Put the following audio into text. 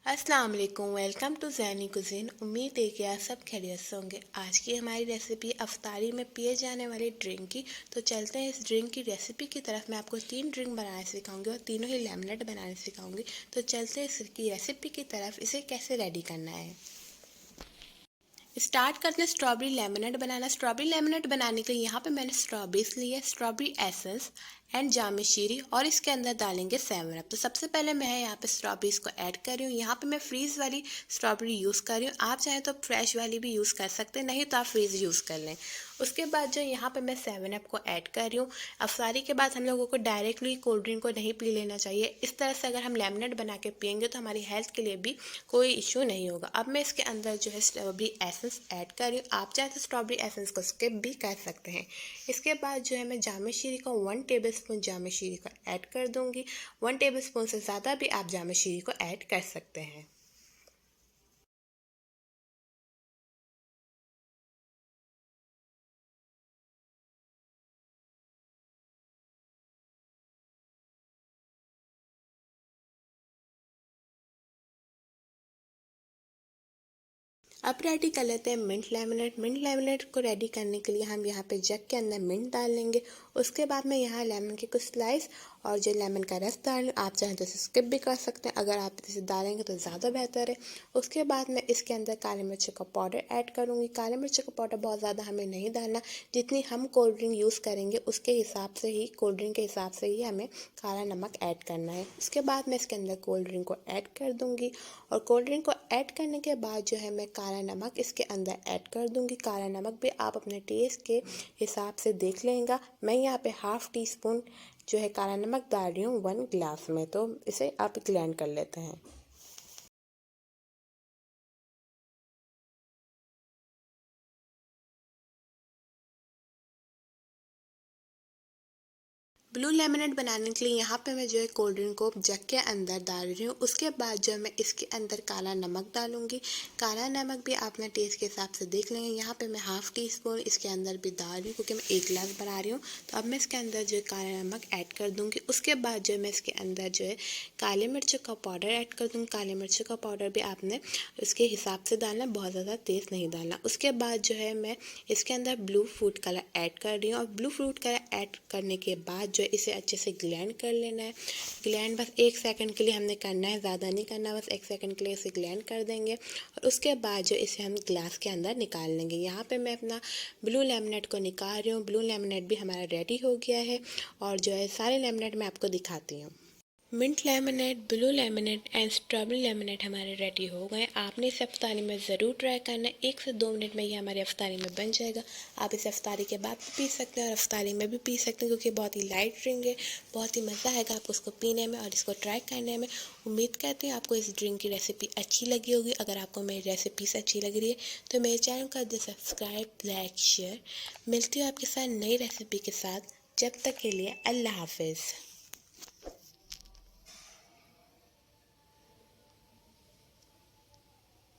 अस्सलाम वालेकुम। Welcome to Zaini cuisine. उम्मीद है कि आप सब खैरियत से होंगे। आज की हमारी रेसिपी अफ्तारी में पिए जाने वाली ड्रिंक की। तो चलते हैं इस ड्रिंक की रेसिपी की तरफ। मैं आपको 3 ड्रिंक बनाना सिखाऊंगी और तीनों ही लेमनेड बनाने सिखाऊंगी। तो चलते हैं इसकी रेसिपी की तरफ। इसे कैसे रेडी करना है स्टार्ट करते हैं स्ट्रॉबेरी लेमनेड बनाना। स्ट्रॉबेरी लेमनेड बनाने के लिए यहाँ पे मैंने स्ट्रॉबेरीज ली है, स्ट्रॉबेरी एसेंस एंड जामे शीरी, और इसके अंदर डालेंगे 7 अप। तो सबसे पहले मैं यहाँ पे स्ट्रॉबेरीज को ऐड कर रही हूँ। यहाँ पे मैं फ्रीज़ वाली स्ट्रॉबेरी यूज़ कर रही हूँ। आप चाहें तो फ्रेश वाली भी यूज़ कर सकते हैं, नहीं तो आप फ्रीज़ यूज़ कर लें। उसके बाद जो यहाँ पे मैं 7 अप को ऐड कर रही हूँ। अफ्तारी के बाद हम लोगों को डायरेक्टली कोल्ड ड्रिंक को नहीं पी लेना चाहिए। इस तरह से अगर हम लेमनेड बना के पियेंगे तो हमारी हेल्थ के लिए भी कोई इशू नहीं होगा। अब मैं इसके अंदर जो है स्ट्रॉबेरी एसेंस ऐड कर रही हूँ। आप चाहे तो स्ट्रॉबेरी एसेंस को स्किप भी कर सकते हैं। इसके बाद जो है मैं जामे शीरी को 1 टेबलस्पून जामे शीरी को ऐड कर दूंगी। 1 टेबलस्पून से ज़्यादा भी आप जामे शीरी को ऐड कर सकते हैं। अब रेडी कर लेते हैं मिंट लेमनेड। मिंट लेमनेड को रेडी करने के लिए हम यहाँ पे जग के अंदर मिंट डाल लेंगे। उसके बाद मैं यहाँ लेमन के कुछ स्लाइस और जो लेमन का रस डाल लूँ। आप चाहें तो इसे स्किप भी कर सकते हैं, अगर आप इसे डालेंगे तो ज़्यादा बेहतर है। उसके बाद मैं इसके अंदर काली मिर्च का पाउडर ऐड करूँगी। काली मिर्च का पाउडर बहुत ज़्यादा हमें नहीं डालना, जितनी हम कोल्ड ड्रिंक यूज़ करेंगे उसके हिसाब से ही, कोल्ड ड्रिंक के हिसाब से ही हमें काला नमक ऐड करना है। उसके बाद मैं इसके अंदर कोल्ड ड्रिंक को ऐड कर दूँगी, और कोल्ड ड्रिंक को ऐड करने के बाद जो है मैं काला नमक इसके अंदर ऐड कर दूंगी। काला नमक भी आप अपने टेस्ट के हिसाब से देख लेंगे। मैं यहाँ पे हाफ़ टी स्पून जो है काला नमक डाल रही हूँ 1 ग्लास में, तो इसे आप ग्राइंड कर लेते हैं। ब्लू लेमनेड बनाने के लिए यहाँ पे मैं जो है कोल्ड ड्रिंक को जग के अंदर डाल रही हूँ। उसके बाद जो है मैं इसके अंदर काला नमक डालूंगी। काला नमक भी आप अपने टेस्ट के हिसाब से देख लेंगे। यहाँ पे मैं हाफ़ टी स्पून इसके अंदर भी डाल रही हूँ, क्योंकि मैं 1 गिलास बना रही हूँ। तो अब मैं इसके अंदर जो है काला नमक ऐड कर दूँगी। उसके बाद जो है मैं इसके अंदर जो है काली मिर्च का पाउडर ऐड कर दूँगी। काली मिर्च का पाउडर भी आपने उसके हिसाब से डालना, बहुत ज़्यादा तेज़ नहीं डालना। उसके बाद जो है मैं इसके अंदर ब्लू फूड कलर ऐड कर रही हूँ, और ब्लू फूड कलर ऐड करने के बाद जो इसे अच्छे से ग्लैंड कर लेना है। ग्लैंड बस 1 सेकंड के लिए हमने करना है, ज़्यादा नहीं करना, बस 1 सेकंड के लिए इसे ग्लैंड कर देंगे। और उसके बाद जो इसे हम ग्लास के अंदर निकाल लेंगे। यहाँ पे मैं अपना ब्लू लेमनेड को निकाल रही हूँ। ब्लू लेमनेड भी हमारा रेडी हो गया है, और जो है सारे लेमनेड मैं आपको दिखाती हूँ। Mint lemonade, blue lemonade and strawberry lemonade हमारे रेडी हो गए। आपने इसे अफ्तारी में ज़रूर ट्राई करना है। 1 से 2 मिनट में ये हमारे अफ्तारी में बन जाएगा। आप इसे अफ्तारी के बाद भी पी सकते हैं और अफ्तारी में भी पी सकते हैं, क्योंकि बहुत ही लाइट ड्रिंक है। बहुत ही मज़ा आएगा आपको इसको पीने में और इसको ट्राई करने में। उम्मीद करती हूँ आपको इस ड्रिंक की रेसिपी अच्छी लगी होगी। अगर आपको मेरी रेसिपीज अच्छी लग रही है तो मेरे चैनल का सब्सक्राइब, लाइक, शेयर। मिलती हूँ आपके साथ नई रेसिपी के साथ। जब तक के लिए अल्लाह हाफिज़।